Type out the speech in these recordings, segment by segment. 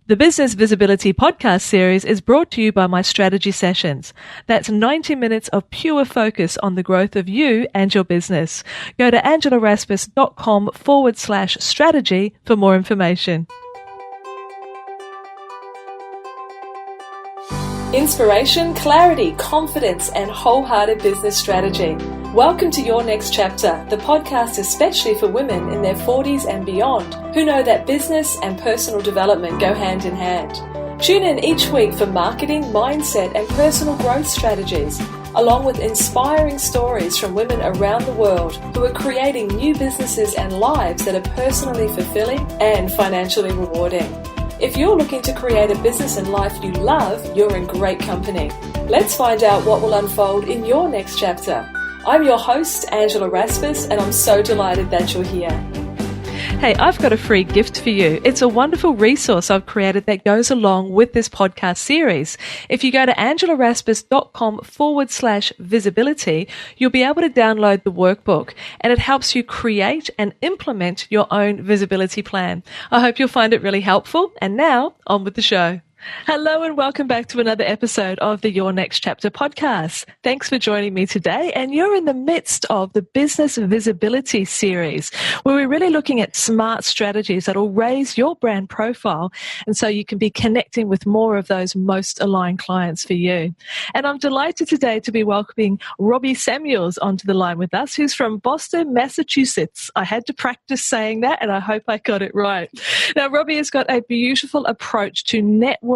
The Business Visibility podcast series is brought to you by my strategy sessions. That's 90 minutes of pure focus on the growth of you and your business. Go to angelarasmus.com/strategy for more information. Inspiration, clarity, confidence, and wholehearted business strategy. Welcome to Your Next Chapter, the podcast especially for women in their 40s and beyond who know that business and personal development go hand in hand. Tune in each week for marketing, mindset, and personal growth strategies, along with inspiring stories from women around the world who are creating new businesses and lives that are personally fulfilling and financially rewarding. If you're looking to create a business and life you love, you're in great company. Let's find out what will unfold in your next chapter. I'm your host, Angela Rasmus, and I'm so delighted that you're here. Hey, I've got a free gift for you. It's a wonderful resource I've created that goes along with this podcast series. If you go to angelarasmus.com/visibility, you'll be able to download the workbook, and it helps you create and implement your own visibility plan. I hope you'll find it really helpful. And now, on with the show. Hello and welcome back to another episode of the Your Next Chapter podcast. Thanks for joining me today. And you're in the midst of the Business Visibility series, where we're really looking at smart strategies that will raise your brand profile, and so you can be connecting with more of those most aligned clients for you. And I'm delighted today to be welcoming Robbie Samuels onto the line with us, who's from Boston, Massachusetts. I had to practice saying that, and I hope I got it right. Now, Robbie has got a beautiful approach to networking.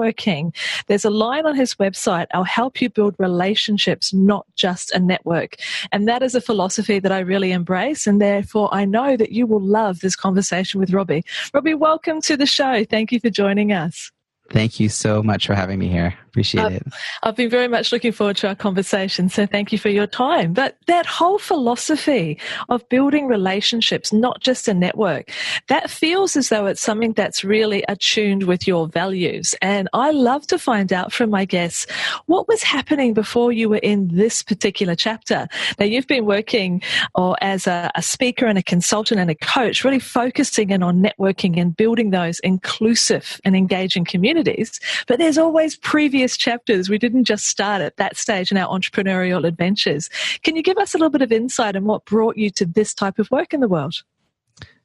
There's a line on his website, "I'll help you build relationships, not just a network." And that is a philosophy that I really embrace, and therefore I know that you will love this conversation with Robbie. Robbie, welcome to the show. Thank you for joining us. Thank you so much for having me here. Appreciate it. I've been very much looking forward to our conversation, so thank you for your time. But that whole philosophy of building relationships, not just a network, that feels as though it's something that's really attuned with your values. And I love to find out from my guests what was happening before you were in this particular chapter. Now, you've been working as a speaker and a consultant and a coach, really focusing in on networking and building those inclusive and engaging communities. But there's always previous chapters. We didn't just start at that stage in our entrepreneurial adventures. Can you give us a little bit of insight on what brought you to this type of work in the world?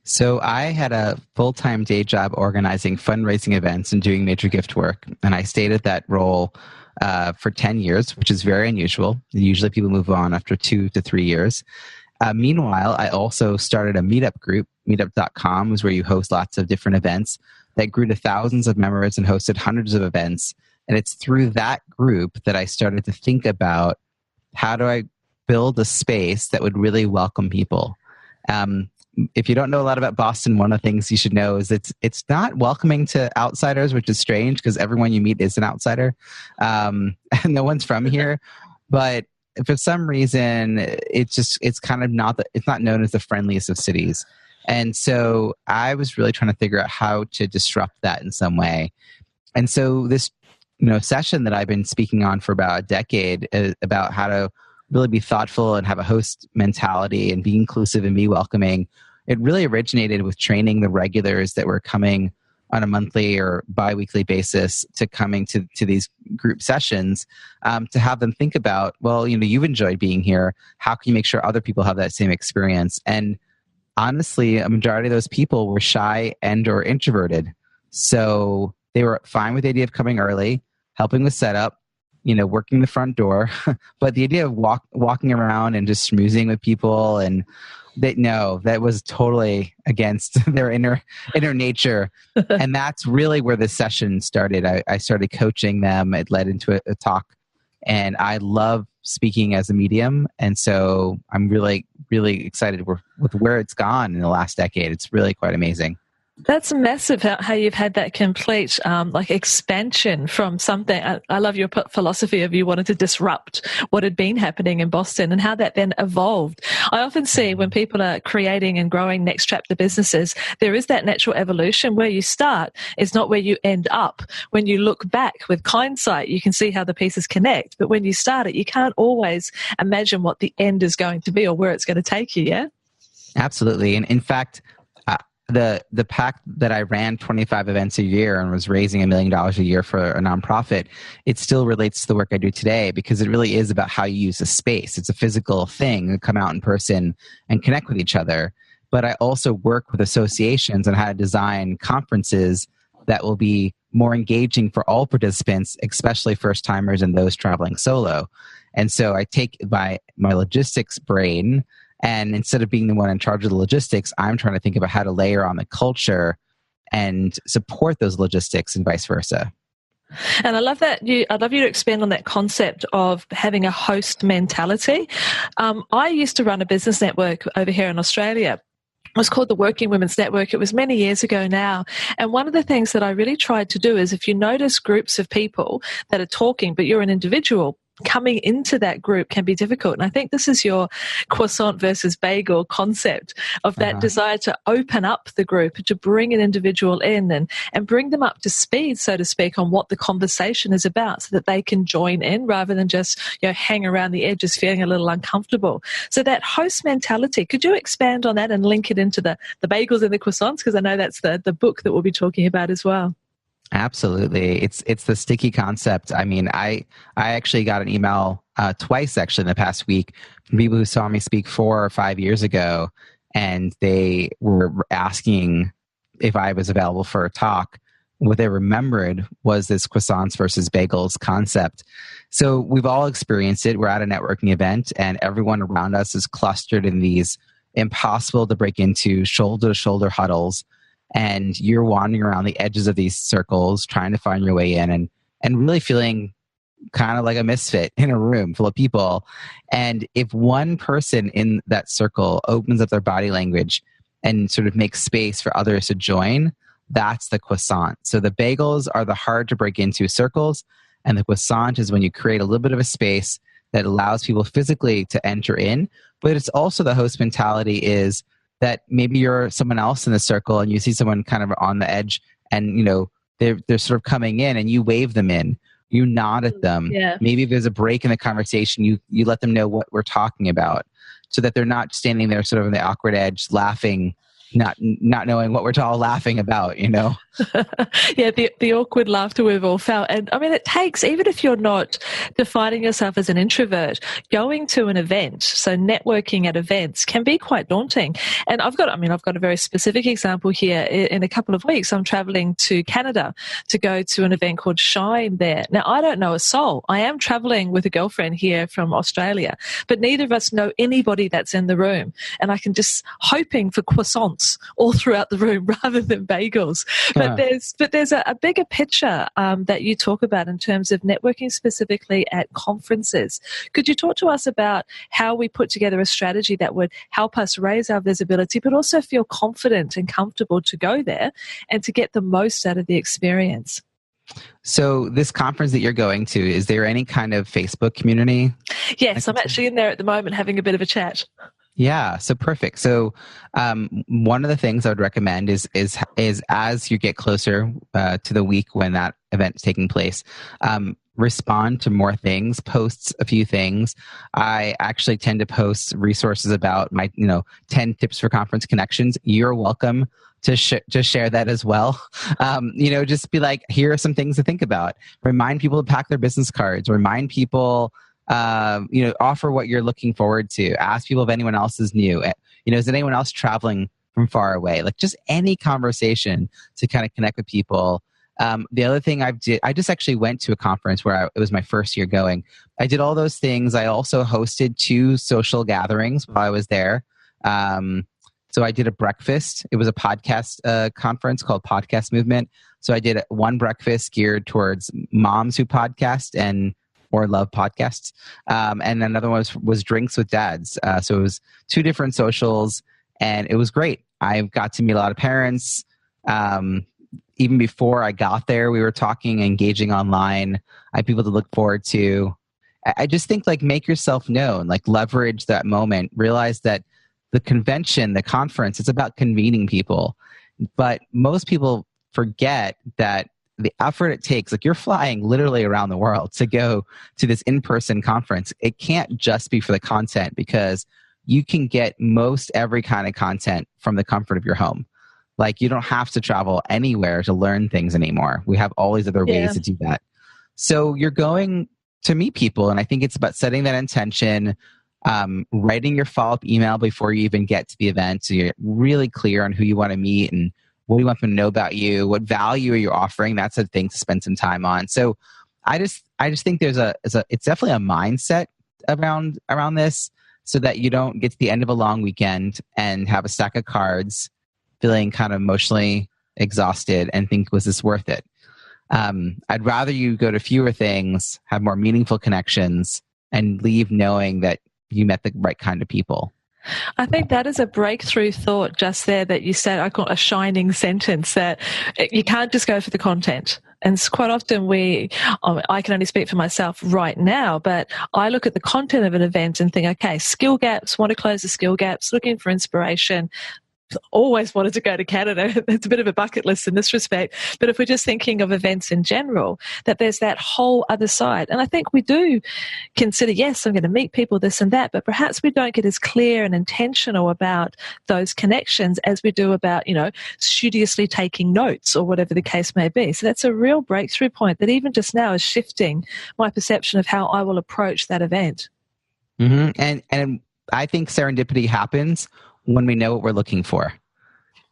So I had a full-time day job organizing fundraising events and doing major gift work. And I stayed at that role for 10 years, which is very unusual. Usually people move on after 2 to 3 years. Meanwhile, I also started a meetup group. Meetup.com is where you host lots of different events that grew to thousands of members and hosted hundreds of events. And it's through that group that I started to think about, how do I build a space that would really welcome people? If you don't know a lot about Boston, one of the things you should know is it's not welcoming to outsiders, which is strange because everyone you meet is an outsider. And no one's from here. But for some reason, it's kind of it's not known as the friendliest of cities. And so I was really trying to figure out how to disrupt that in some way. And so this session that I've been speaking on for about a decade is about how to really be thoughtful and have a host mentality and be inclusive and be welcoming. It really originated with training the regulars that were coming on a monthly or bi-weekly basis to coming to these group sessions, to have them think about, well, you've enjoyed being here. How can you make sure other people have that same experience? And honestly, a majority of those people were shy and or introverted. So they were fine with the idea of coming early, helping with setup, working the front door. But the idea of walking around and just schmoozing with people, and that was totally against their inner nature. And that's really where this session started. I started coaching them. It led into a talk. And I love speaking as a medium. And so I'm really, really excited with where it's gone in the last decade. It's really quite amazing. That's massive how you've had that complete expansion from something. I love your philosophy of you wanted to disrupt what had been happening in Boston and how that then evolved. I often see when people are creating and growing next chapter businesses, there is that natural evolution. Where you start is not where you end up. When you look back with hindsight, you can see how the pieces connect. But when you start it, you can't always imagine what the end is going to be or where it's going to take you, yeah? Absolutely. And in fact, the pack that I ran 25 events a year and was raising $1 million a year for a nonprofit, it still relates to the work I do today because it really is about how you use a space. It's a physical thing to come out in person and connect with each other. But I also work with associations on how to design conferences that will be more engaging for all participants, especially first timers and those traveling solo. And so I take my logistics brain, and instead of being the one in charge of the logistics, I'm trying to think about how to layer on the culture and support those logistics and vice versa. And I love that I'd love you to expand on that concept of having a host mentality. I used to run a business network over here in Australia. It was called the Working Women's Network. It was many years ago now. And one of the things that I really tried to do is if you notice groups of people that are talking, but you're an individual, coming into that group can be difficult. And I think this is your croissant versus bagel concept of that desire to open up the group, to bring an individual in and bring them up to speed, so to speak, on what the conversation is about so that they can join in rather than just, hang around the edges feeling a little uncomfortable. So that host mentality, could you expand on that and link it into the bagels and the croissants? Because I know that's the book that we'll be talking about as well. Absolutely. It's the sticky concept. I mean, I actually got an email twice actually in the past week from people who saw me speak 4 or 5 years ago, and they were asking if I was available for a talk. What they remembered was this croissants versus bagels concept. So we've all experienced it. We're at a networking event and everyone around us is clustered in these impossible to break into shoulder-to-shoulder huddles. And you're wandering around the edges of these circles, trying to find your way in and really feeling kind of like a misfit in a room full of people. And if one person in that circle opens up their body language and sort of makes space for others to join, that's the croissant. So the bagels are the hard to break into circles, and the croissant is when you create a little bit of a space that allows people physically to enter in. But it's also the host mentality is that maybe you're someone else in the circle and you see someone kind of on the edge and, they're sort of coming in and you wave them in, you nod at them. Yeah. Maybe if there's a break in the conversation, you let them know what we're talking about so that they're not standing there sort of on the awkward edge laughing, not knowing what we're all laughing about, Yeah, the awkward laughter we've all felt. And I mean, it takes, even if you're not defining yourself as an introvert, going to an event, so networking at events can be quite daunting. And I've got a very specific example here. In a couple of weeks, I'm traveling to Canada to go to an event called Shine there. Now, I don't know a soul. I am traveling with a girlfriend here from Australia, but neither of us know anybody that's in the room. And I can just hoping for croissants all throughout the room rather than bagels. But there's a bigger picture that you talk about in terms of networking specifically at conferences. Could you talk to us about how we put together a strategy that would help us raise our visibility, but also feel confident and comfortable to go there and to get the most out of the experience? So this conference that you're going to, is there any kind of Facebook community? Yes, I'm actually in there at the moment having a bit of a chat. Yeah, so perfect. So one of the things I would recommend is as you get closer to the week when that event is taking place, respond to more things, post a few things. I actually tend to post resources about my 10 tips for conference connections. You're welcome to just share that as well. Just be like, here are some things to think about. Remind people to pack their business cards. Remind people offer what you're looking forward to. Ask people if anyone else is new. Is anyone else traveling from far away? Like just any conversation to kind of connect with people. The other thing I just actually went to a conference where it was my first year going. I did all those things. I also hosted 2 social gatherings while I was there. So I did a breakfast. It was a podcast conference called Podcast Movement. So I did one breakfast geared towards moms who podcast or love podcasts. And another one was drinks with dads. So it was 2 different socials and it was great. I got to meet a lot of parents. Even before I got there, we were talking, engaging online. I had people to look forward to. I just think make yourself known, leverage that moment, realize that the convention, the conference, it's about convening people. But most people forget that the effort it takes, you're flying literally around the world to go to this in-person conference. It can't just be for the content because you can get most every kind of content from the comfort of your home. Like, you don't have to travel anywhere to learn things anymore. We have all these other ways to do that. So you're going to meet people. And I think it's about setting that intention, writing your follow-up email before you even get to the event. So you're really clear on who you want to meet and what do you want them to know about you, what value are you offering. That's a thing to spend some time on. So I just think it's definitely a mindset around this, so that you don't get to the end of a long weekend and have a stack of cards, feeling kind of emotionally exhausted and think, was this worth it? I'd rather you go to fewer things, have more meaningful connections, and leave knowing that you met the right kind of people. I think that is a breakthrough thought just there that you said. I call it a shining sentence, that you can't just go for the content. And quite often I can only speak for myself right now, but I look at the content of an event and think, okay, skill gaps, want to close the skill gaps, looking for inspiration. Always wanted to go to Canada. It's a bit of a bucket list in this respect. But if we're just thinking of events in general, that there's that whole other side. And I think we do consider, yes, I'm going to meet people, this and that, but perhaps we don't get as clear and intentional about those connections as we do about, studiously taking notes or whatever the case may be. So that's a real breakthrough point that even just now is shifting my perception of how I will approach that event. Mm-hmm. And I think serendipity happens when we know what we're looking for.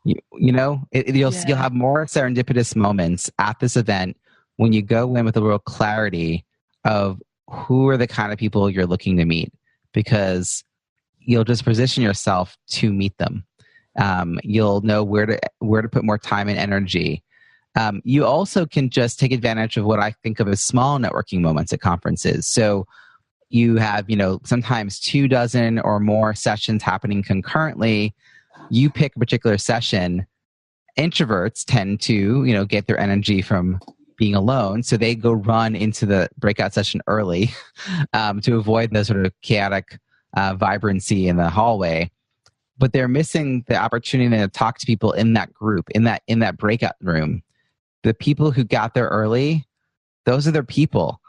You'll have more serendipitous moments at this event when you go in with a real clarity of who are the kind of people you're looking to meet, because you'll just position yourself to meet them. You'll know where to put more time and energy. You also can just take advantage of what I think of as small networking moments at conferences. So you have, sometimes 24 or more sessions happening concurrently. You pick a particular session. Introverts tend to, get their energy from being alone. So they go run into the breakout session early to avoid the sort of chaotic vibrancy in the hallway. But they're missing the opportunity to talk to people in that group, in that breakout room. The people who got there early, those are their people.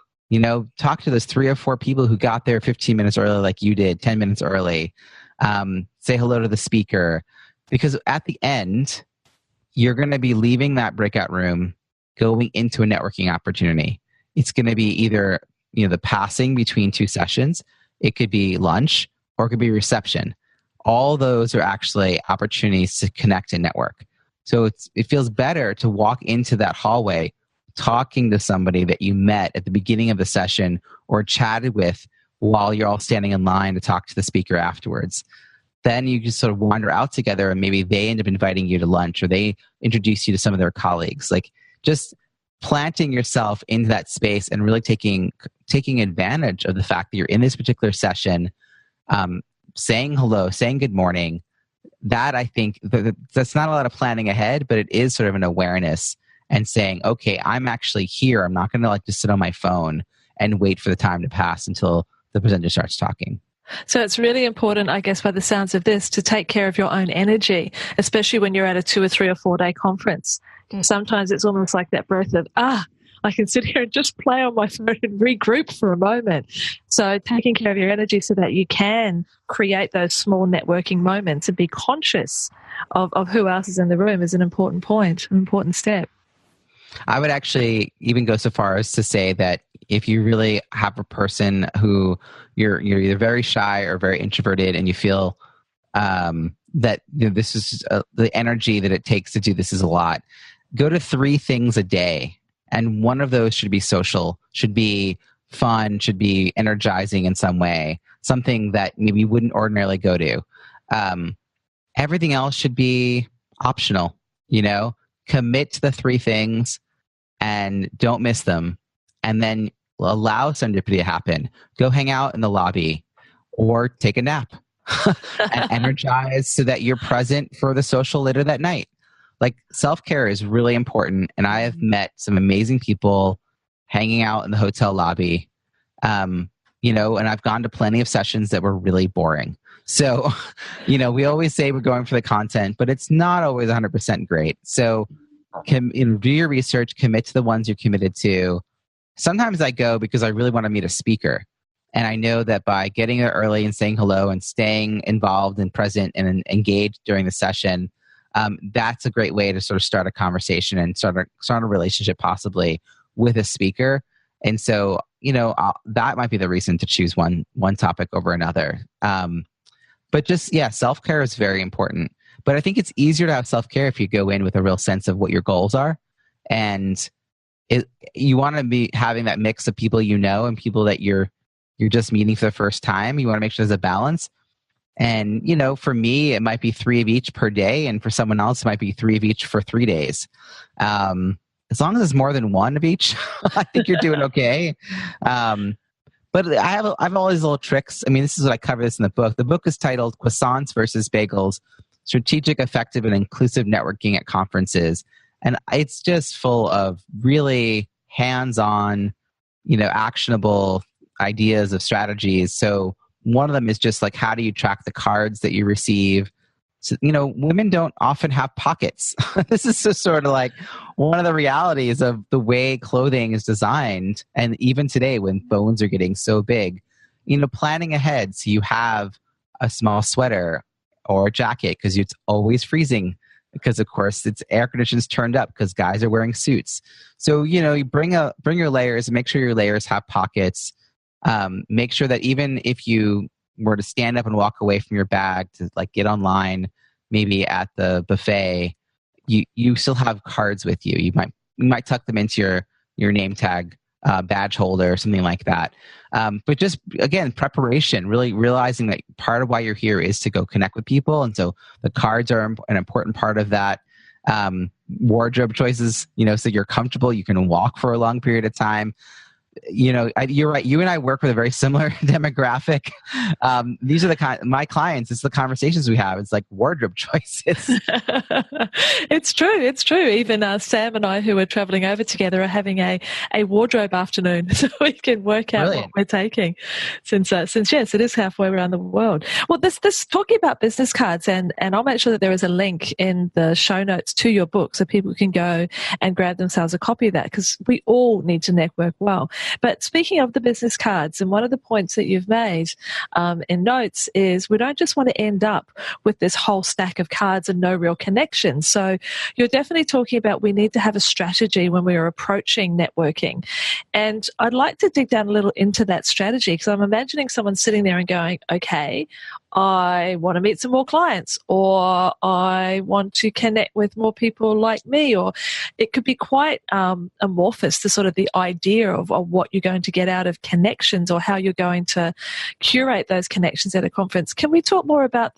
Talk to those 3 or 4 people who got there 15 minutes early, like you did, 10 minutes early. Say hello to the speaker, because at the end, you're going to be leaving that breakout room, going into a networking opportunity. It's going to be either, the passing between 2 sessions. It could be lunch, or it could be reception. All those are actually opportunities to connect and network. So it feels better to walk into that hallway talking to somebody that you met at the beginning of the session or chatted with while you're all standing in line to talk to the speaker afterwards. Then you just sort of wander out together, and maybe they end up inviting you to lunch, or they introduce you to some of their colleagues. Like, just planting yourself into that space and really taking advantage of the fact that you're in this particular session, saying hello, saying good morning. That, I think, that's not a lot of planning ahead, but it is sort of an awareness and saying, okay, I'm actually here. I'm not going to just sit on my phone and wait for the time to pass until the presenter starts talking. So it's really important, I guess, by the sounds of this, to take care of your own energy, especially when you're at a 2 or 3 or 4 day conference. Sometimes it's almost like that breath of, I can sit here and just play on my phone and regroup for a moment. So taking care of your energy so that you can create those small networking moments and be conscious of who else is in the room is an important point, an important step. I would actually even go so far as to say that if you really have a person who you're either very shy or very introverted, and you feel that this is the energy that it takes to do this is a lot, go to 3 things a day. And one of those should be social, should be fun, should be energizing in some way, something that maybe you wouldn't ordinarily go to. Everything else should be optional, commit to the 3 things and don't miss them. And then allow serendipity to happen. Go hang out in the lobby or take a nap and energize so that you're present for the social later that night. Like, self-care is really important. And I have met some amazing people hanging out in the hotel lobby, and I've gone to plenty of sessions that were really boring. So, we always say we're going for the content, but it's not always 100% great. So do your research, commit to the ones you're committed to. Sometimes I go because I really want to meet a speaker. And I know that by getting there early and saying hello and staying involved and present and engaged during the session, that's a great way to sort of start a conversation and start a relationship possibly with a speaker. And so, that might be the reason to choose one topic over another. But just, self-care is very important. But I think it's easier to have self-care if you go in with a real sense of what your goals are. And you want to be having that mix of people and people that you're just meeting for the first time. You want to make sure there's a balance. And, for me, it might be 3 of each per day. And for someone else, it might be 3 of each for 3 days. As long as it's more than 1 of each, I think you're doing okay. But I have all these little tricks. I mean, this is what I cover this in the book. The book is titled Croissants versus Bagels, Strategic, Effective, and Inclusive Networking at Conferences. And it's just full of really hands-on, actionable ideas of strategies. So one of them is just like, how do you track the cards that you receive? So, women don't often have pockets. This is just sort of like one of the realities of the way clothing is designed. And even today, when phones are getting so big, planning ahead so you have a small sweater or a jacket because it's always freezing. Because of course it's air conditions turned up because guys are wearing suits. So you bring your layers and make sure your layers have pockets. Make sure that even if you were to stand up and walk away from your bag to like get online, maybe at the buffet, you still have cards with you. You might tuck them into your name tag badge holder or something like that. But just again, preparation, really realizing that part of why you're here is to go connect with people, and so the cards are an important part of that. Wardrobe choices, so you're comfortable, you can walk for a long period of time. You're right. You and I work with a very similar demographic. These are my clients. It's the conversations we have. It's like wardrobe choices. It's true. It's true. Even Sam and I, who are traveling over together, are having a wardrobe afternoon, so we can work out what we're taking. Since yes, it is halfway around the world. Well, this talking about business cards, and I'll make sure that there is a link in the show notes to your book, so people can go and grab themselves a copy of that, because we all need to network well. But speaking of the business cards, and one of the points that you've made in notes is we don't just want to end up with this whole stack of cards and no real connection. So you're definitely talking about we need to have a strategy when we are approaching networking. And I'd like to dig down a little into that strategy, because I'm imagining someone sitting there and going, okay, I want to meet some more clients, or I want to connect with more people like me, or it could be quite amorphous, the sort of the idea of what you're going to get out of connections, or how you're going to curate those connections at a conference. Can we talk more about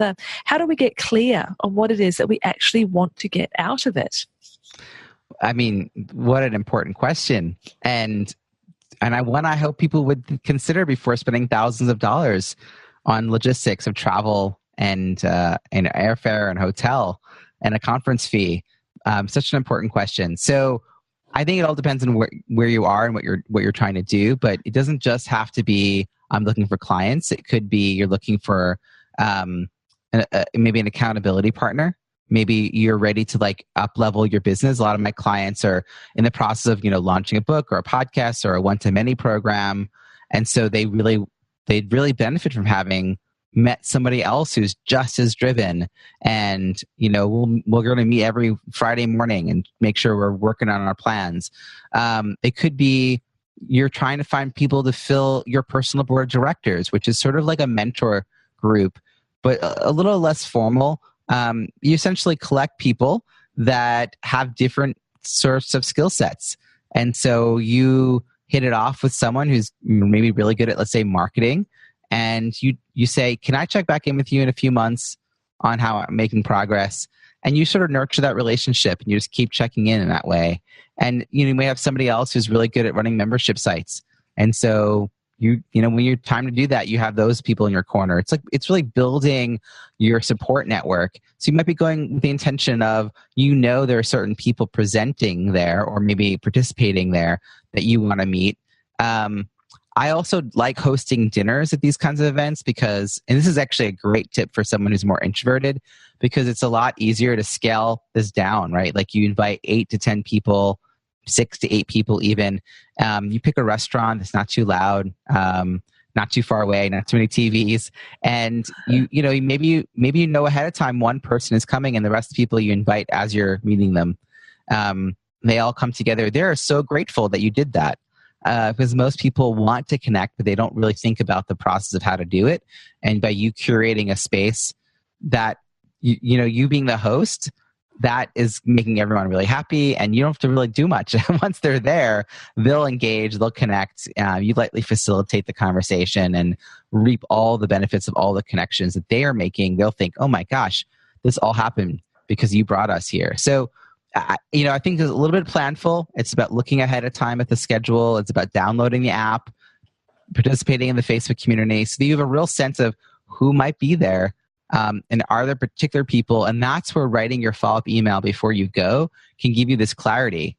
how do we get clear on what it is that we actually want to get out of it? I mean, what an important question. And I hope people would consider before spending thousands of dollars on logistics of travel and airfare and hotel and a conference fee. Such an important question. So I think it all depends on where you are and what you're trying to do. But it doesn't just have to be I'm looking for clients. It could be you're looking for maybe an accountability partner. Maybe you're ready to like up level your business. A lot of my clients are in the process of launching a book or a podcast or a one-to-many program, and so they'd really benefit from having met somebody else who's just as driven. And we're going to meet every Friday morning and make sure we're working on our plans. It could be you're trying to find people to fill your personal board of directors, which is sort of like a mentor group, but a little less formal. You essentially collect people that have different sorts of skill sets. And so you hit it off with someone who's maybe really good at, let's say, marketing. And you say, can I check back in with you in a few months on how I'm making progress? And you sort of nurture that relationship, and you just keep checking in that way. And you may have somebody else who's really good at running membership sites. And so when you're time to do that, you have those people in your corner. It's really building your support network. So you might be going with the intention of, there are certain people presenting there or maybe participating there that you want to meet. I also like hosting dinners at these kinds of events because, and this is actually a great tip for someone who's more introverted, because it's a lot easier to scale this down, right? Like you invite 8 to 10 people, 6 to 8 people even. You pick a restaurant that's not too loud. not too far away, not too many TVs. And maybe you know ahead of time one person is coming and the rest of the people you invite as you're meeting them. They all come together. They're so grateful that you did that. Because most people want to connect, but they don't really think about the process of how to do it. And by you curating a space that, you being the host, that is making everyone really happy, and you don't have to really do much. Once they're there, they'll engage, they'll connect. You lightly facilitate the conversation and reap all the benefits of all the connections that they are making. They'll think, oh my gosh, this all happened because you brought us here. So I think it's a little bit planful. It's about looking ahead of time at the schedule. It's about downloading the app, participating in the Facebook community, so that you have a real sense of who might be there, and are there particular people. And that's where writing your follow-up email before you go can give you this clarity.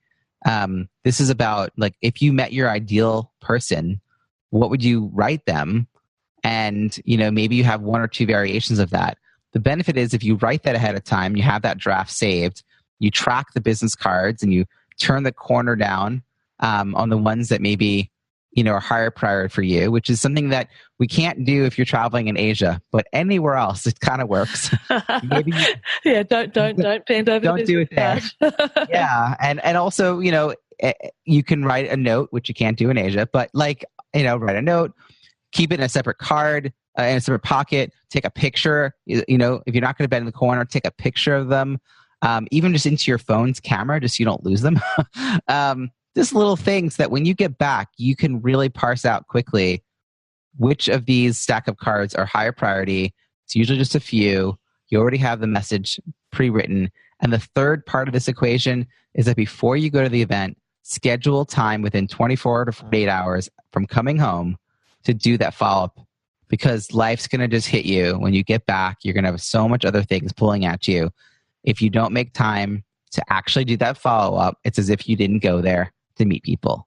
This is about, like, if you met your ideal person, what would you write them? And, maybe you have one or two variations of that. The benefit is if you write that ahead of time, you have that draft saved, you track the business cards, and you turn the corner down on the ones that maybe are higher priority for you, which is something that we can't do if you're traveling in Asia, but anywhere else it kind of works. Maybe don't bend over. Don't do it there. Yeah, and also you can write a note, which you can't do in Asia, but write a note, keep it in a separate card, in a separate pocket, take a picture. If you're not going to bend in the corner, take a picture of them. Even just into your phone's camera, just so you don't lose them. Just little things that when you get back, you can really parse out quickly which of these stack of cards are higher priority. It's usually just a few. You already have the message pre-written. And the third part of this equation is that before you go to the event, schedule time within 24 to 48 hours from coming home to do that follow-up. Because life's going to just hit you. When you get back, you're going to have so much other things pulling at you. If you don't make time to actually do that follow-up, it's as if you didn't go there to meet people.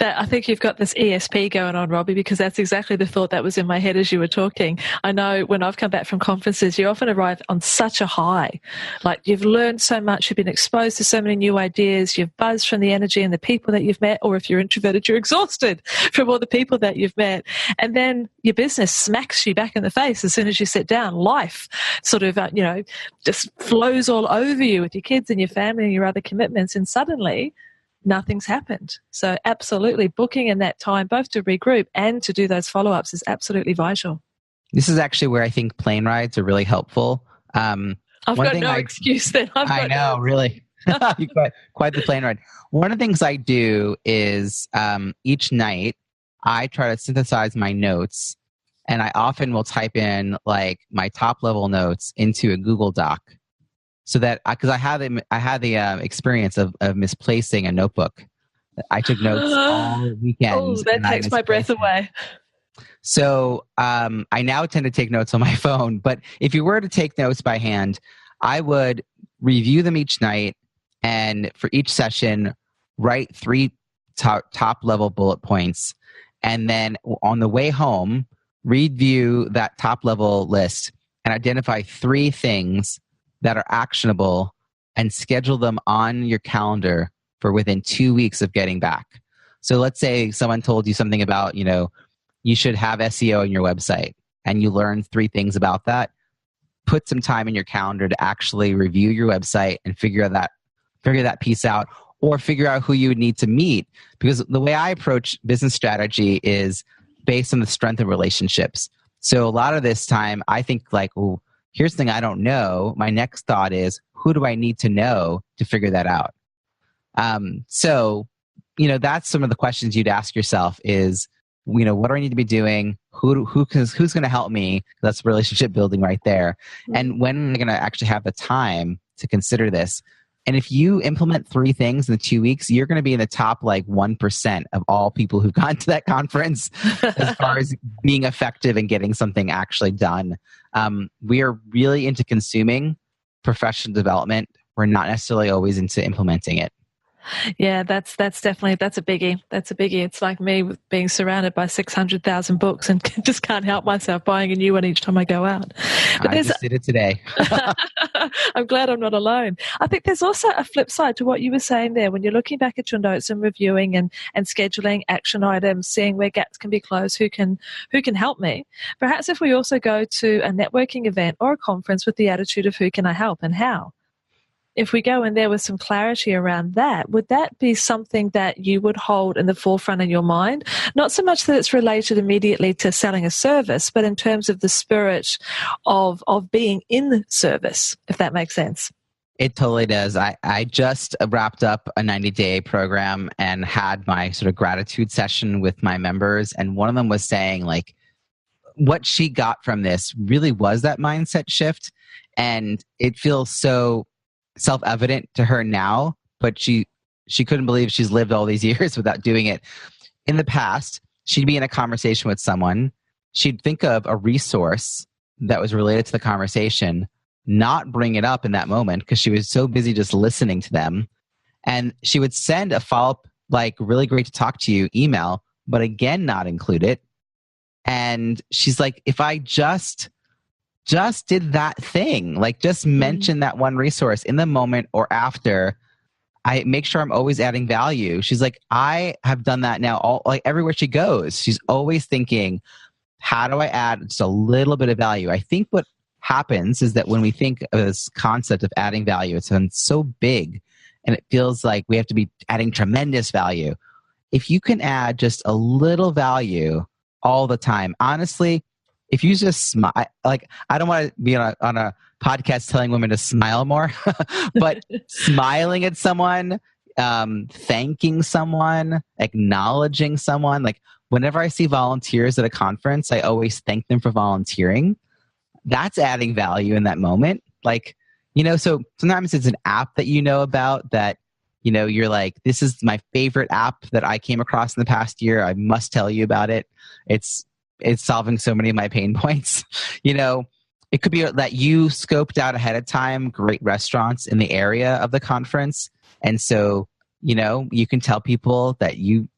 I think you've got this ESP going on, Robbie, because that's exactly the thought that was in my head as you were talking. I know when I've come back from conferences, you often arrive on such a high. Like, you've learned so much, you've been exposed to so many new ideas, you've buzzed from the energy and the people that you've met, or if you're introverted, you're exhausted from all the people that you've met. And then your business smacks you back in the face as soon as you sit down. Life sort of, just flows all over you with your kids and your family and your other commitments, and suddenly nothing's happened. So absolutely, booking in that time, both to regroup and to do those follow-ups, is absolutely vital. This is actually where I think plane rides are really helpful. I've got no excuse then. I know, really. Quite the plane ride. One of the things I do is each night I try to synthesize my notes, and I often will type in my top level notes into a Google Doc. So that, because I had the experience of misplacing a notebook. I took notes all weekend. Oh, that takes my breath away. So I now tend to take notes on my phone. But if you were to take notes by hand, I would review them each night, and for each session, write 3 top level bullet points. And then on the way home, review that top level list and identify 3 things that are actionable and schedule them on your calendar for within 2 weeks of getting back. So let's say someone told you something about, you should have SEO on your website, and you learn 3 things about that. Put some time in your calendar to actually review your website and figure that piece out, or figure out who you would need to meet. Because the way I approach business strategy is based on the strength of relationships. So a lot of this time, I think here's the thing I don't know. My next thought is, who do I need to know to figure that out? So, that's some of the questions you'd ask yourself is, what do I need to be doing? Who's going to help me? That's relationship building right there. Mm-hmm. And when am I going to actually have the time to consider this? And if you implement 3 things in the 2 weeks, you're going to be in the top 1% of all people who've gone to that conference as far as being effective and getting something actually done. We are really into consuming professional development. We're not necessarily always into implementing it. Yeah, that's definitely, that's a biggie. That's a biggie. It's like me with being surrounded by 600,000 books and just can't help myself buying a new one each time I go out. But I just did it today. I'm glad I'm not alone. I think there's also a flip side to what you were saying there. When you're looking back at your notes and reviewing and scheduling action items, seeing where gaps can be closed, who can help me. Perhaps if we also go to a networking event or a conference with the attitude of who can I help and how. If we go in there with some clarity around that, would that be something that you would hold in the forefront in your mind? Not so much that it's related immediately to selling a service, but in terms of the spirit of being in service, if that makes sense. It totally does. I just wrapped up a 90-day program and had my sort of gratitude session with my members. And one of them was saying, like, what she got from this really was that mindset shift. And it feels so self-evident to her now, but she couldn't believe she's lived all these years without doing it. In the past, she'd be in a conversation with someone, she'd think of a resource that was related to the conversation, not bring it up in that moment because she was so busy just listening to them, and she would send a follow-up, like, really great to talk to you email, but again not include it. And she's like, if I just did that thing, like just mention that one resource in the moment or after, I make sure I'm always adding value. She's like, I have done that now like everywhere she goes. She's always thinking, how do I add just a little bit of value? I think what happens is that when we think of this concept of adding value, it's been so big and it feels like we have to be adding tremendous value. If you can add just a little value all the time, honestly, if you just smile, like, I don't want to be on a podcast telling women to smile more, but smiling at someone, thanking someone, acknowledging someone. Like, whenever I see volunteers at a conference, I always thank them for volunteering. That's adding value in that moment. Like, so sometimes it's an app that you know about that, you're like, this is my favorite app that I came across in the past year. I must tell you about it. It's solving so many of my pain points. It could be that you scoped out ahead of time great restaurants in the area of the conference. And so, you can tell people that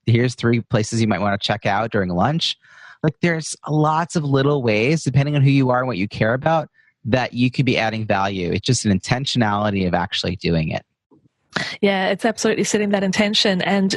here's 3 places you might want to check out during lunch. Like, there's lots of little ways, depending on who you are and what you care about, that you could be adding value. It's just an intentionality of actually doing it. Yeah, it's absolutely setting that intention. And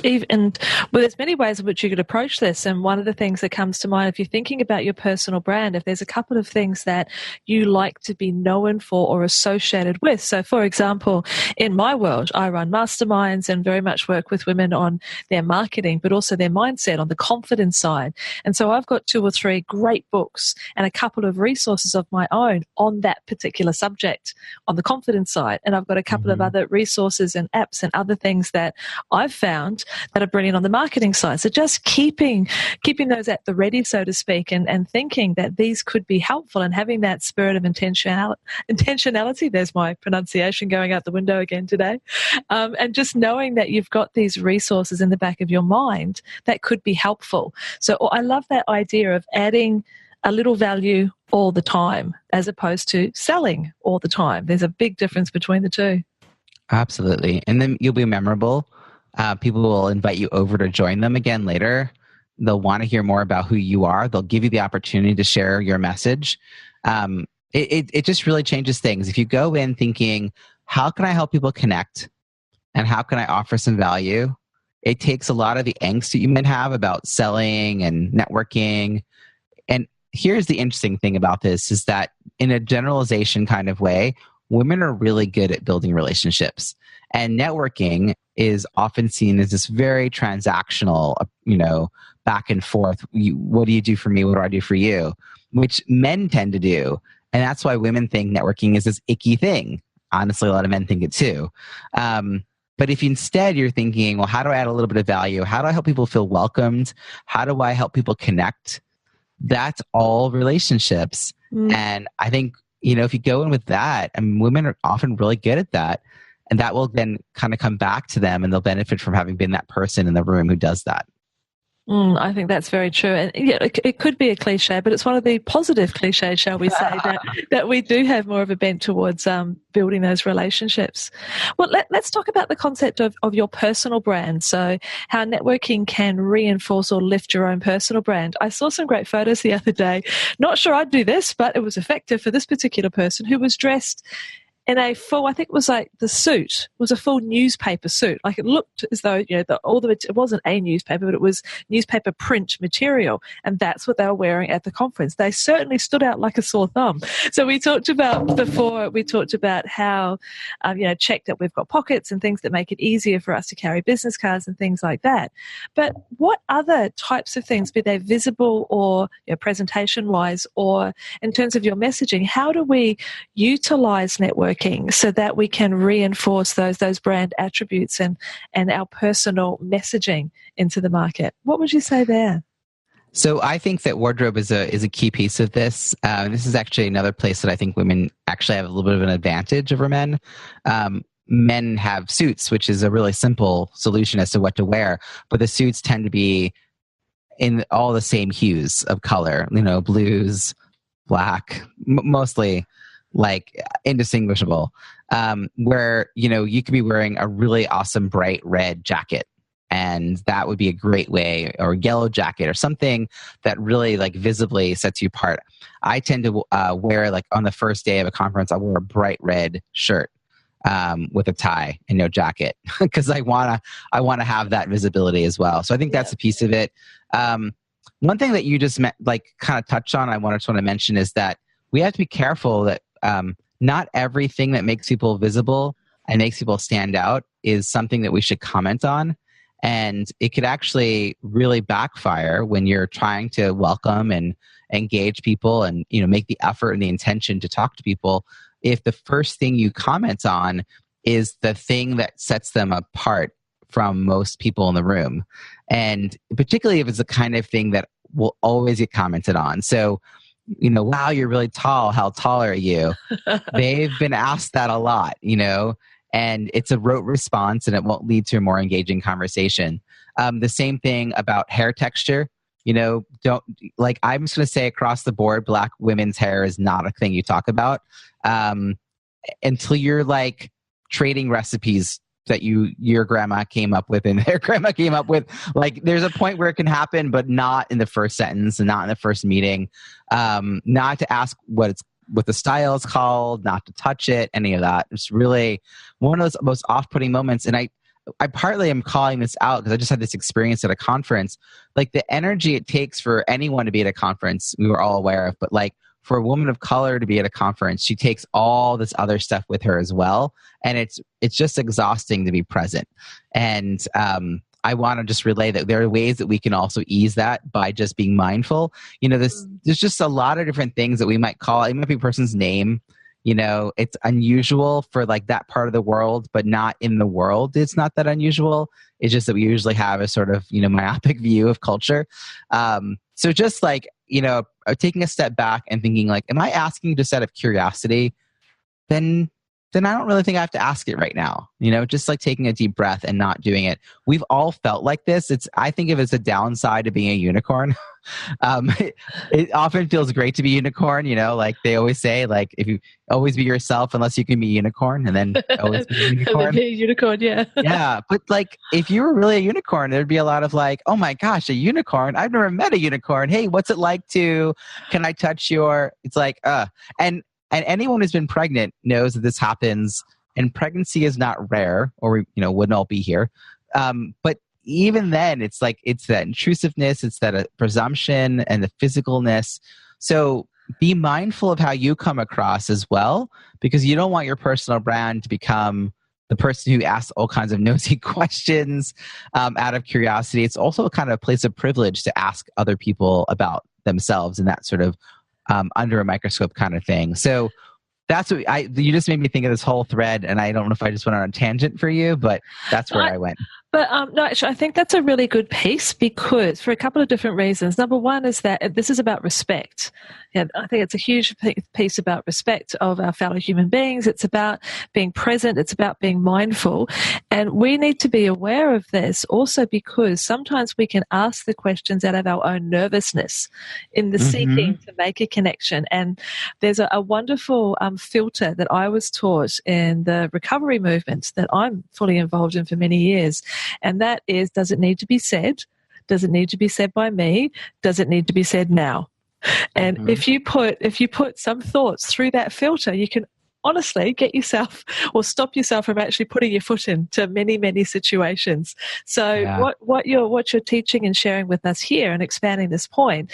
there's many ways in which you could approach this. And one of the things that comes to mind, if you're thinking about your personal brand, if there's a couple of things that you like to be known for or associated with. So, for example, in my world, I run masterminds and very much work with women on their marketing, but also their mindset on the confidence side. And so I've got 2 or 3 great books and a couple of resources of my own on that particular subject on the confidence side. And I've got a couple of other resources and apps and other things that I've found that are brilliant on the marketing side. So just keeping those at the ready, so to speak, and thinking that these could be helpful and having that spirit of intentionality. There's my pronunciation going out the window again today. And just knowing that you've got these resources in the back of your mind that could be helpful. So I love that idea of adding a little value all the time as opposed to selling all the time. There's a big difference between the two. Absolutely. And then you'll be memorable. People will invite you over to join them again later. They'll want to hear more about who you are. They'll give you the opportunity to share your message. It just really changes things. If you go in thinking, how can I help people connect? And how can I offer some value? It takes a lot of the angst that you might have about selling and networking. And here's the interesting thing about this is that in a generalization kind of way, women are really good at building relationships, and networking is often seen as this very transactional, back and forth. What do you do for me? What do I do for you? Which men tend to do. And that's why women think networking is this icky thing. Honestly, a lot of men think it too. But if instead you're thinking, well, how do I add a little bit of value? How do I help people feel welcomed? How do I help people connect? That's all relationships. And I think, if you go in with that, women are often really good at that. And that will then kind of come back to them, and they'll benefit from having been that person in the room who does that. I think that's very true. And yeah, it could be a cliche, but it's one of the positive cliches, shall we say, that we do have more of a bent towards building those relationships. Well, let's talk about the concept of your personal brand. So how networking can reinforce or lift your own personal brand. I saw some great photos the other day. Not sure I'd do this, but it was effective for this particular person who was dressed in a full, I think it was like the suit was a full newspaper suit. Like it looked as though, it wasn't a newspaper, but it was newspaper print material. And that's what they were wearing at the conference. They certainly stood out like a sore thumb. So we talked about how, check that we've got pockets and things that make it easier for us to carry business cards and things like that. But what other types of things, be they visible or presentation wise, or in terms of your messaging, how do we utilize networking so that we can reinforce those brand attributes and our personal messaging into the market? What would you say there? So I think that wardrobe is a key piece of this. This is actually another place that I think women actually have a little bit of an advantage over men. Men have suits, which is a really simple solution as to what to wear, but the suits tend to be in all the same hues of color, blues, black, mostly like indistinguishable, where, you could be wearing a really awesome bright red jacket. And that would be a great way, or a yellow jacket or something that really like visibly sets you apart. I tend to wear, like on the first day of a conference, I wear a bright red shirt with a tie and no jacket because I want to have that visibility as well. So I think that's a piece of it. One thing that you just kind of touched on, I want to mention is that we have to be careful that not everything that makes people visible and makes people stand out is something that we should comment on. And it could actually really backfire when you're trying to welcome and engage people and, make the effort and the intention to talk to people. If the first thing you comment on is the thing that sets them apart from most people in the room. And particularly if it's the kind of thing that will always get commented on. So, wow, you're really tall. How tall are you? They've been asked that a lot, and it's a rote response and it won't lead to a more engaging conversation. The same thing about hair texture. I'm just going to say across the board, Black women's hair is not a thing you talk about until you're like trading recipes that your grandma came up with and their grandma came up with. Like there's a point where it can happen, but not in the first sentence and not in the first meeting. Not to ask what the style is called, not to touch it, any of that. It's really one of those most off-putting moments. And I partly am calling this out because I just had this experience at a conference. Like the energy it takes for anyone to be at a conference, we were all aware of, but like for a woman of color to be at a conference, she takes all this other stuff with her as well. And it's just exhausting to be present. And I want to just relay that there are ways that we can also ease that by just being mindful. There's just a lot of different things that we might call, it might be a person's name. It's unusual for like that part of the world, but not in the world. It's not that unusual. It's just that we usually have a sort of, myopic view of culture. So just like, taking a step back and thinking like, am I asking just out of curiosity? Then I don't really think I have to ask it right now. Just like taking a deep breath and not doing it. We've all felt like this. I think of it as a downside to being a unicorn. It often feels great to be a unicorn, like they always say, like if you always be yourself unless you can be a unicorn, and then always be a unicorn. Be a unicorn, yeah. Yeah, but like if you were really a unicorn, there'd be a lot of like, oh my gosh, a unicorn. I've never met a unicorn. Hey, what's it like can I touch your, it's like, and anyone who's been pregnant knows that this happens, and pregnancy is not rare, or we, wouldn't all be here. But even then, it's like, it's that intrusiveness, it's that presumption and the physicalness. So be mindful of how you come across as well, because you don't want your personal brand to become the person who asks all kinds of nosy questions out of curiosity. It's also a kind of place of privilege to ask other people about themselves and that sort of under a microscope kind of thing. So that's what you just made me think of this whole thread, and I don't know if I just went on a tangent for you, but that's where I went. But no, actually, I think that's a really good piece because for a couple of different reasons. Number one is that this is about respect. Yeah, I think it's a huge piece about respect of our fellow human beings. It's about being present. It's about being mindful. And we need to be aware of this also because sometimes we can ask the questions out of our own nervousness in the seeking to make a connection. And there's a wonderful filter that I was taught in the recovery movement that I'm fully involved in for many years. And that is, does it need to be said? Does it need to be said by me? Does it need to be said now? And if you put some thoughts through that filter, you can honestly get yourself or stop yourself from actually putting your foot into many, many situations. So what you're teaching and sharing with us here and expanding this point,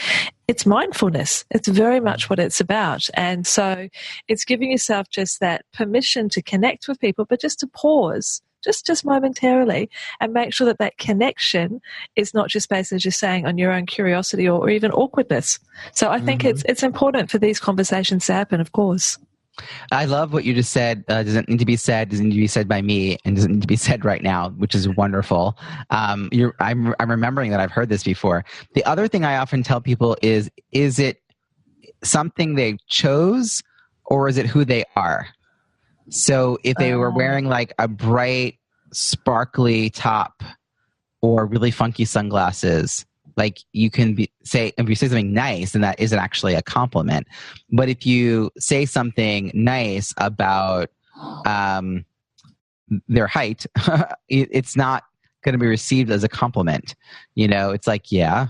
it's mindfulness. It's very much what it's about. And so it's giving yourself just that permission to connect with people, but just to pause just momentarily and make sure that that connection is not just based, as you're saying, on your own curiosity or even awkwardness. So I think it's important for these conversations to happen, of course. I love what you just said. Does it need to be said? Does it need to be said by me? And does it need to be said right now? Which is wonderful. I'm remembering that I've heard this before. The other thing I often tell people is it something they chose or is it who they are? So if they were wearing like a bright, sparkly top or really funky sunglasses, like you can say, if you say something nice, then that isn't actually a compliment. But if you say something nice about their height, it's not going to be received as a compliment. It's like, yeah.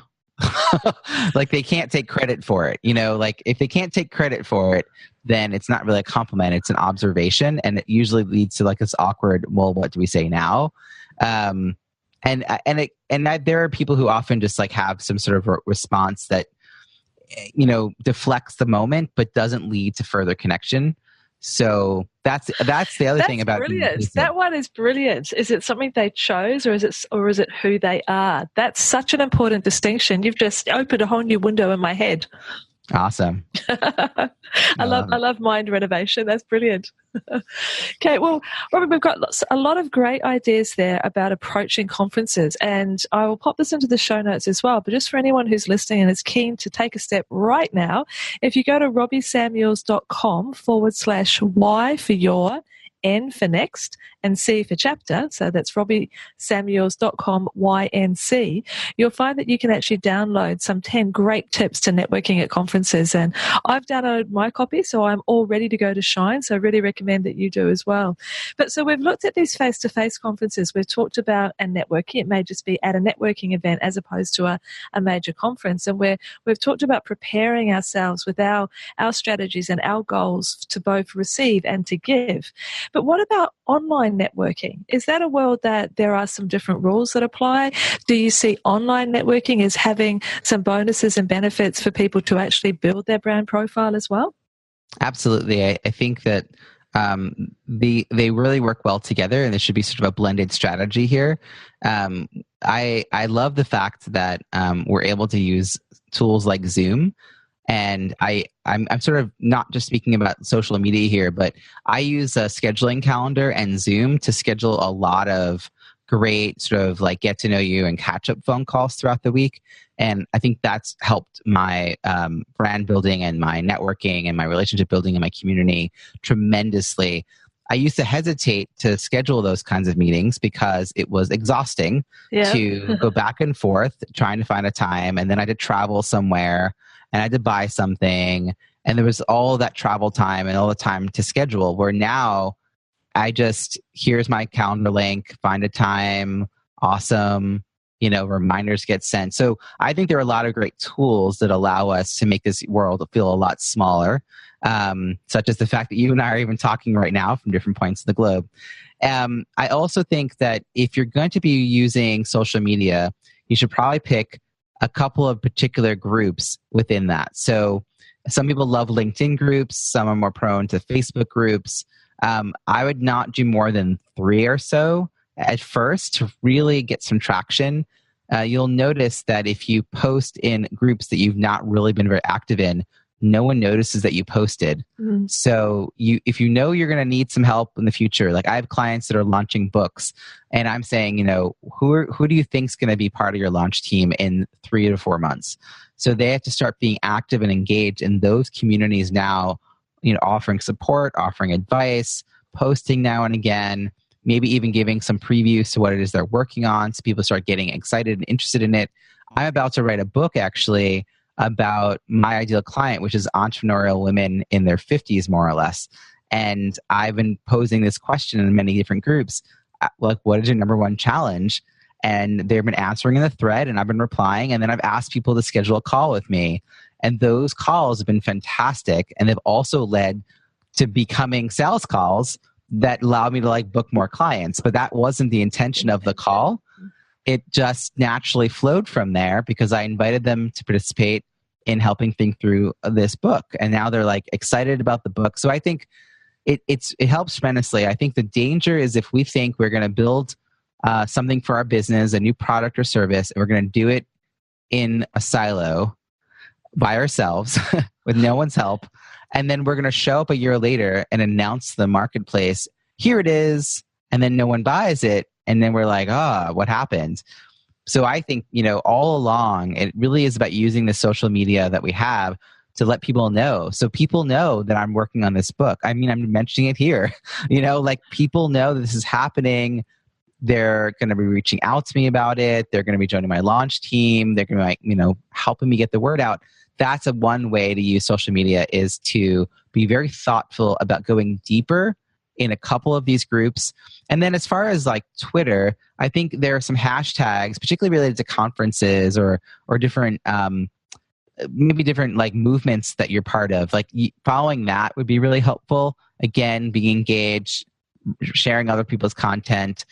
Like they can't take credit for it. Like if they can't take credit for it, then it's not really a compliment. It's an observation. And it usually leads to like this awkward, well, what do we say now? And there are people who often just like have some sort of response that, deflects the moment, but doesn't lead to further connection. So that's the other thing about brilliant. That one is brilliant. Is it something they chose, or is it who they are? That's such an important distinction. You've just opened a whole new window in my head. Awesome. I love mind renovation. That's brilliant. Okay, well, Robin, we've got a lot of great ideas there about approaching conferences, and I will pop this into the show notes as well. But just for anyone who's listening and is keen to take a step right now, if you go to robbiesamuels.com/Y for your, N for next, and C for chapter, so that's robbiesamuels.com YNC, you'll find that you can actually download some 10 great tips to networking at conferences. And I've downloaded my copy, so I'm all ready to go to shine. So I really recommend that you do as well. But so we've looked at these face-to-face conferences. We've talked about and networking. It may just be at a networking event as opposed to a major conference. And we've talked about preparing ourselves with our strategies and our goals to both receive and to give. But what about online networking? Is that a world that there are some different rules that apply? Do you see online networking as having some bonuses and benefits for people to actually build their brand profile as well? Absolutely. I think that they really work well together, and there should be sort of a blended strategy here. I love the fact that we're able to use tools like Zoom. And I'm sort of not just speaking about social media here, but I use a scheduling calendar and Zoom to schedule a lot of great sort of like get to know you and catch up phone calls throughout the week. And I think that's helped my brand building and my networking and my relationship building in my community tremendously. I used to hesitate to schedule those kinds of meetings because it was exhausting to go back and forth trying to find a time. And then I had to travel somewhere and I had to buy something. And there was all that travel time and all the time to schedule, where now here's my calendar link, find a time, awesome, reminders get sent. So I think there are a lot of great tools that allow us to make this world feel a lot smaller, such as the fact that you and I are even talking right now from different points of the globe. I also think that if you're going to be using social media, you should probably pick a couple of particular groups within that. So some people love LinkedIn groups. Some are more prone to Facebook groups. I would not do more than 3 or so at first to really get some traction. You'll notice that if you post in groups that you've not really been very active in, no one notices that you posted. So if you know you're going to need some help in the future, like I have clients that are launching books, and I'm saying, who do you think is going to be part of your launch team in 3 to 4 months? So they have to start being active and engaged in those communities now, offering support, offering advice, posting now and again, maybe even giving some previews to what it is they're working on so people start getting excited and interested in it. I'm about to write a book actually about my ideal client, which is entrepreneurial women in their 50s, more or less. And I've been posing this question in many different groups, like, what is your number one challenge? And they've been answering in the thread, and I've been replying, and then I've asked people to schedule a call with me. And those calls have been fantastic, and they've also led to becoming sales calls that allow me to book more clients. But that wasn't the intention of the call. It just naturally flowed from there because I invited them to participate in helping think through this book. And now they're excited about the book. So I think it helps tremendously. I think the danger is if we think we're going to build something for our business, a new product or service, and we're going to do it in a silo by ourselves with no one's help. And then we're going to show up a year later and announce to the marketplace, here it is. And then no one buys it. And then we're like, what happened? So I think, all along, it really is about using the social media that we have to let people know. So people know that I'm working on this book. I mean, I'm mentioning it here. People know that this is happening. They're going to be reaching out to me about it. They're going to be joining my launch team. They're going to be helping me get the word out. That's one way to use social media, is to be very thoughtful about going deeper in a couple of these groups. And then as far as Twitter, I think there are some hashtags, particularly related to conferences or different, maybe different movements that you're part of. Following that would be really helpful. Again, being engaged, sharing other people's content.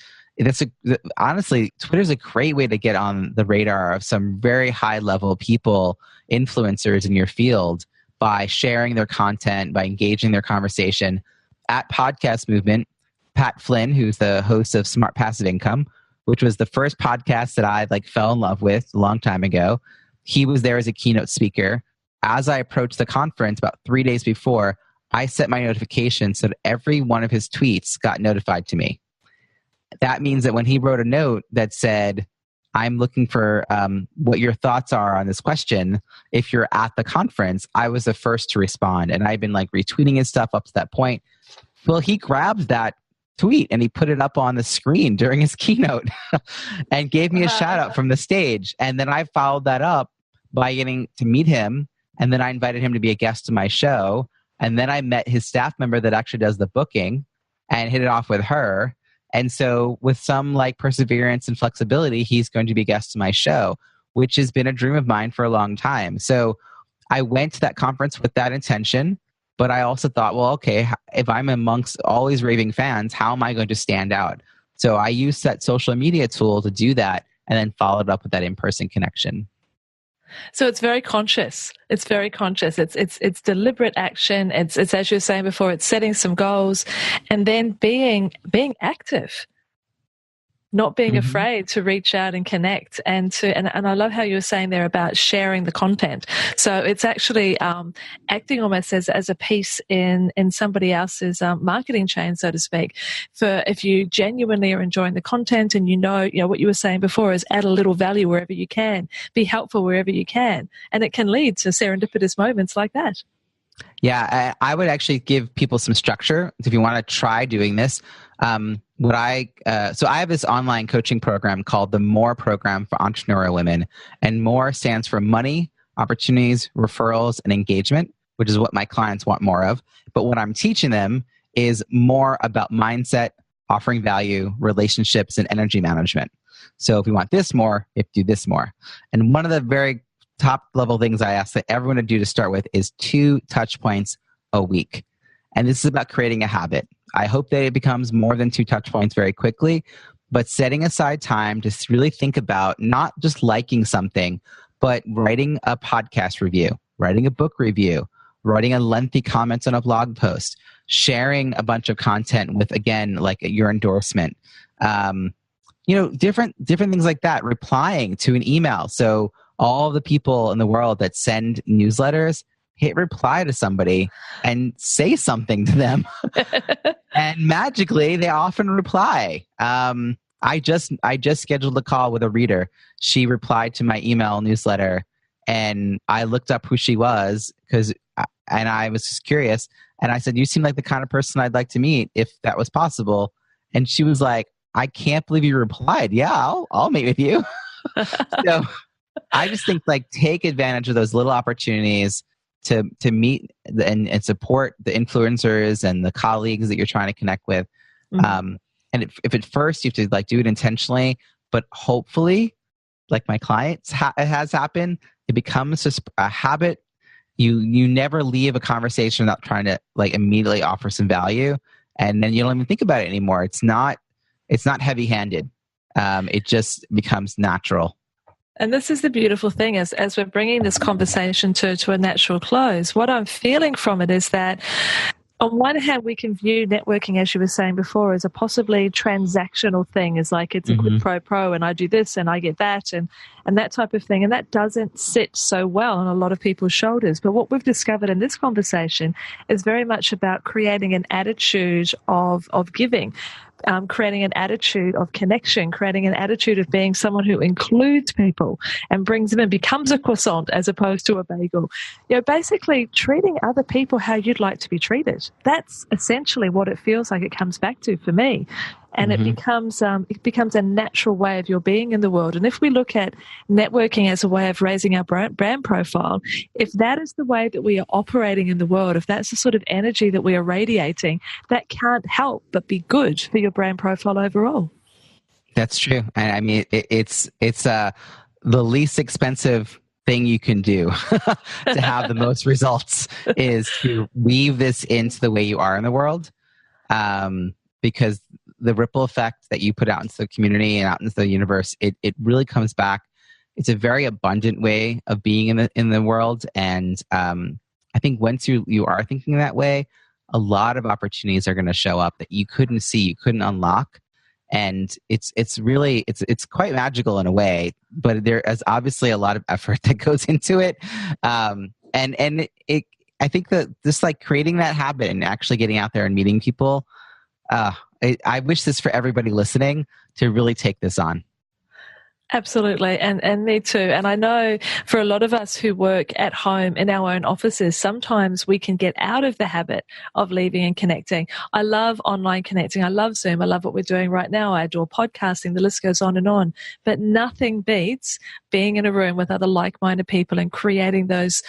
Honestly, Twitter is a great way to get on the radar of some very high level people, influencers in your field, by sharing their content, by engaging their conversation. At Podcast Movement, Pat Flynn, who's the host of Smart Passive Income, which was the first podcast that I fell in love with a long time ago. He was there as a keynote speaker. As I approached the conference about 3 days before, I set my notifications so that every one of his tweets got notified to me. That means that when he wrote a note that said, I'm looking for what your thoughts are on this question, if you're at the conference, I was the first to respond. And I've been retweeting his stuff up to that point. Well, he grabbed that tweet and he put it up on the screen during his keynote and gave me a shout out from the stage. And then I followed that up by getting to meet him. And then I invited him to be a guest to my show. And then I met his staff member that actually does the booking and hit it off with her. And so with some perseverance and flexibility, he's going to be a guest to my show, which has been a dream of mine for a long time. So I went to that conference with that intention. But I also thought, well, okay, if I'm amongst all these raving fans, how am I going to stand out? So I used that social media tool to do that, and then followed up with that in-person connection. So it's very conscious. It's very conscious. It's deliberate action. It's as you were saying before, it's setting some goals and then being active. Not being afraid to reach out and connect and I love how you were saying there about sharing the content. So it's actually acting almost as a piece in somebody else's marketing chain, so to speak. For if you genuinely are enjoying the content and you know what you were saying before is add a little value wherever you can, be helpful wherever you can, and it can lead to serendipitous moments like that. Yeah, I would actually give people some structure if you want to try doing this. So I have this online coaching program called the MORE program for entrepreneurial women, and MORE stands for money, opportunities, referrals, and engagement, which is what my clients want more of. But what I'm teaching them is more about mindset, offering value, relationships, and energy management. So if we want this more, you have to do this more. And one of the very top level things I ask that everyone to do to start with is 2 touch points a week. And this is about creating a habit. I hope that it becomes more than 2 touch points very quickly, but setting aside time to really think about not just liking something, but writing a podcast review, writing a book review, writing a lengthy comment on a blog post, sharing a bunch of content with, again, your endorsement, different things like that, replying to an email. So all the people in the world that send newsletters, hit reply to somebody and say something to them. And magically, they often reply. I just scheduled a call with a reader. She replied to my email newsletter, and I looked up who she was and I was just curious. And I said, "You seem like the kind of person I'd like to meet if that was possible." And she was like, "I can't believe you replied. Yeah, I'll meet with you." So I just think like take advantage of those little opportunities to meet and support the influencers and the colleagues that you're trying to connect with. Mm-hmm. And if at first you have to like do it intentionally, but hopefully, like my clients it has happened, it becomes just a habit. You never leave a conversation without trying to like immediately offer some value, and then you don't even think about it anymore. It's not heavy-handed. It just becomes natural. And this is the beautiful thing as we're bringing this conversation to a natural close. What I'm feeling from it is that on one hand, we can view networking, as you were saying before, as a possibly transactional thing. It's like it's a quid pro quo, and I do this and I get that and that type of thing. And that doesn't sit so well on a lot of people's shoulders. But what we've discovered in this conversation is very much about creating an attitude of giving. Creating an attitude of connection, creating an attitude of being someone who includes people and brings them in, becomes a croissant as opposed to a bagel. Basically treating other people how you'd like to be treated. That's essentially what it feels like it comes back to for me. And it becomes a natural way of your being in the world. And if we look at networking as a way of raising our brand profile, if that is the way that we are operating in the world, if that's the sort of energy that we are radiating, that can't help but be good for your brand profile overall. That's true. And I mean, it's the least expensive thing you can do to have the most results is to weave this into the way you are in the world. Because the ripple effect that you put out into the community and out into the universe, it really comes back. It's a very abundant way of being in the world. And I think once you are thinking that way, a lot of opportunities are going to show up that you couldn't see, you couldn't unlock. And it's really quite magical in a way, but there is obviously a lot of effort that goes into it. I think that just like creating that habit and actually getting out there and meeting people, I wish this for everybody listening to really take this on. Absolutely. And me too. And I know for a lot of us who work at home in our own offices, sometimes we can get out of the habit of leaving and connecting. I love online connecting. I love Zoom. I love what we're doing right now. I adore podcasting. The list goes on and on. But nothing beats being in a room with other like-minded people and creating those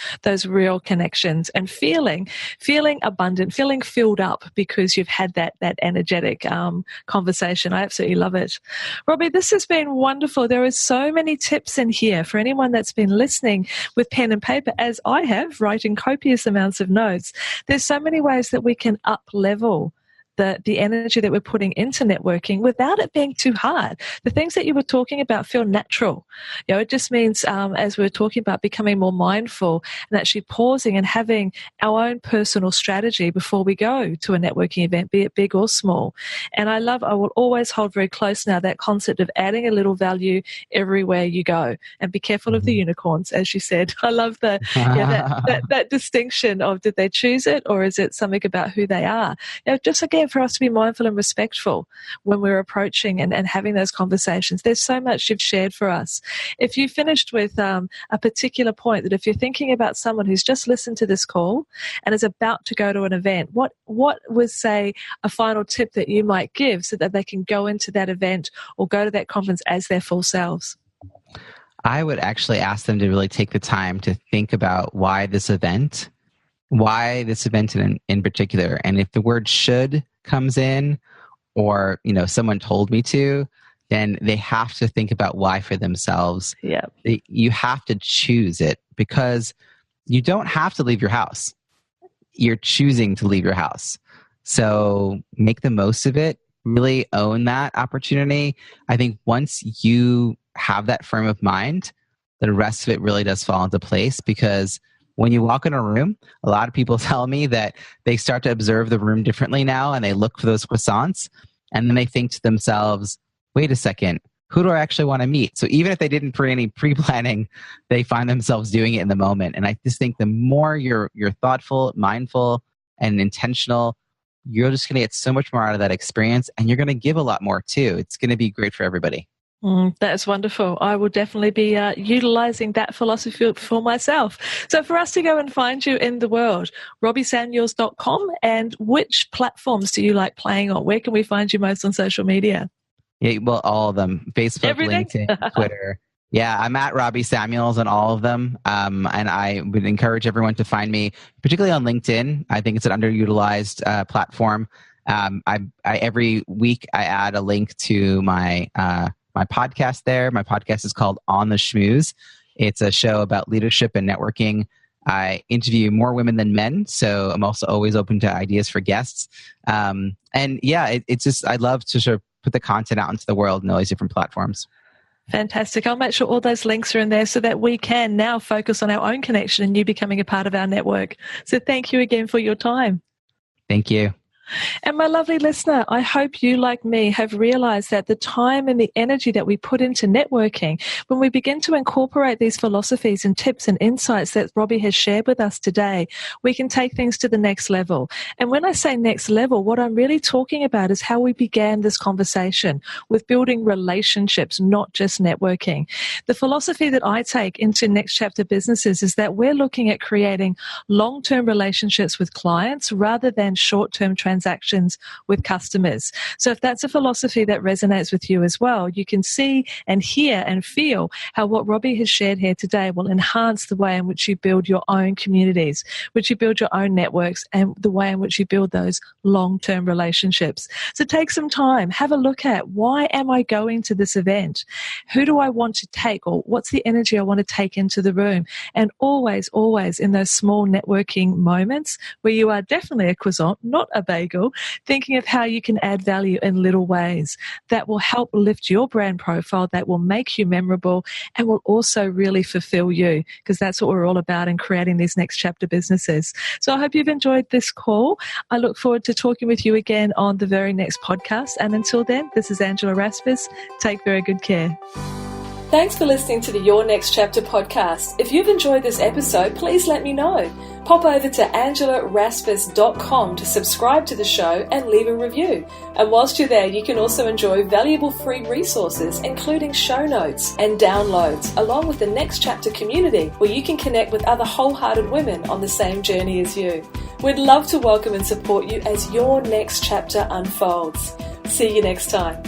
real connections and feeling abundant, feeling filled up because you've had that energetic conversation. I absolutely love it. Robbie, this has been wonderful. There is so many tips in here for anyone that's been listening with pen and paper, as I have, writing copious amounts of notes. There's so many ways that we can up-level the energy that we're putting into networking without it being too hard. The things that you were talking about feel natural. It just means, as we're talking about, becoming more mindful and actually pausing and having our own personal strategy before we go to a networking event, be it big or small. And I will always hold very close now that concept of adding a little value everywhere you go, and be careful of the unicorns, as you said. I love that distinction of, did they choose it or is it something about who they are? Just again, for us to be mindful and respectful when we're approaching and having those conversations. There's so much you've shared for us. If you finished with a particular point, that if you're thinking about someone who's just listened to this call and is about to go to an event, what was, say, a final tip that you might give so that they can go into that event or go to that conference as their full selves? I would actually ask them to really take the time to think about why this event in particular. And if the word should comes in, or someone told me to, then they have to think about why for themselves. Yeah, you have to choose it, because you don't have to leave your house. You're choosing to leave your house. So make the most of it. Really own that opportunity. I think once you have that frame of mind, the rest of it really does fall into place, because when you walk in a room, a lot of people tell me that they start to observe the room differently now, and they look for those croissants, and then they think to themselves, wait a second, who do I actually want to meet? So even if they didn't for any pre-planning, they find themselves doing it in the moment. And I just think the more you're thoughtful, mindful, and intentional, you're just going to get so much more out of that experience, and you're going to give a lot more too. It's going to be great for everybody. That's wonderful. I will definitely be utilizing that philosophy for myself. So for us to go and find you in the world, robbiesamuels.com, and which platforms do you like playing on? Where can we find you most on social media? Yeah, well, all of them. Facebook, Everything? LinkedIn, Twitter. Yeah, I'm at Robbie Samuels on all of them. And I would encourage everyone to find me, particularly on LinkedIn. I think it's an underutilized platform. Every week I add a link to my podcast there. My podcast is called On the Schmooze. It's a show about leadership and networking. I interview more women than men, so I'm also always open to ideas for guests. It's just, I love to sort of put the content out into the world in all these different platforms. Fantastic. I'll make sure all those links are in there so that we can now focus on our own connection and you becoming a part of our network. So thank you again for your time. Thank you. And my lovely listener, I hope you, like me, have realized that the time and the energy that we put into networking, when we begin to incorporate these philosophies and tips and insights that Robbie has shared with us today, we can take things to the next level. And when I say next level, what I'm really talking about is how we began this conversation with building relationships, not just networking. The philosophy that I take into Next Chapter Businesses is that we're looking at creating long-term relationships with clients rather than short-term transactions with customers. So if that's a philosophy that resonates with you as well, you can see and hear and feel how what Robbie has shared here today will enhance the way in which you build your own communities, which you build your own networks, and the way in which you build those long-term relationships. So take some time, have a look at, why am I going to this event? Who do I want to take, or what's the energy I want to take into the room? And always, always in those small networking moments where you are definitely a croissant, not a bagel, thinking of how you can add value in little ways that will help lift your brand profile, that will make you memorable, and will also really fulfill you, because that's what we're all about in creating these next chapter businesses. So I hope you've enjoyed this call. I look forward to talking with you again on the very next podcast. And until then, this is Angela Rasmus. Take very good care. Thanks for listening to the Your Next Chapter podcast. If you've enjoyed this episode, please let me know. Pop over to angelarasmus.com to subscribe to the show and leave a review. And whilst you're there, you can also enjoy valuable free resources, including show notes and downloads, along with the Next Chapter community, where you can connect with other wholehearted women on the same journey as you. We'd love to welcome and support you as your next chapter unfolds. See you next time.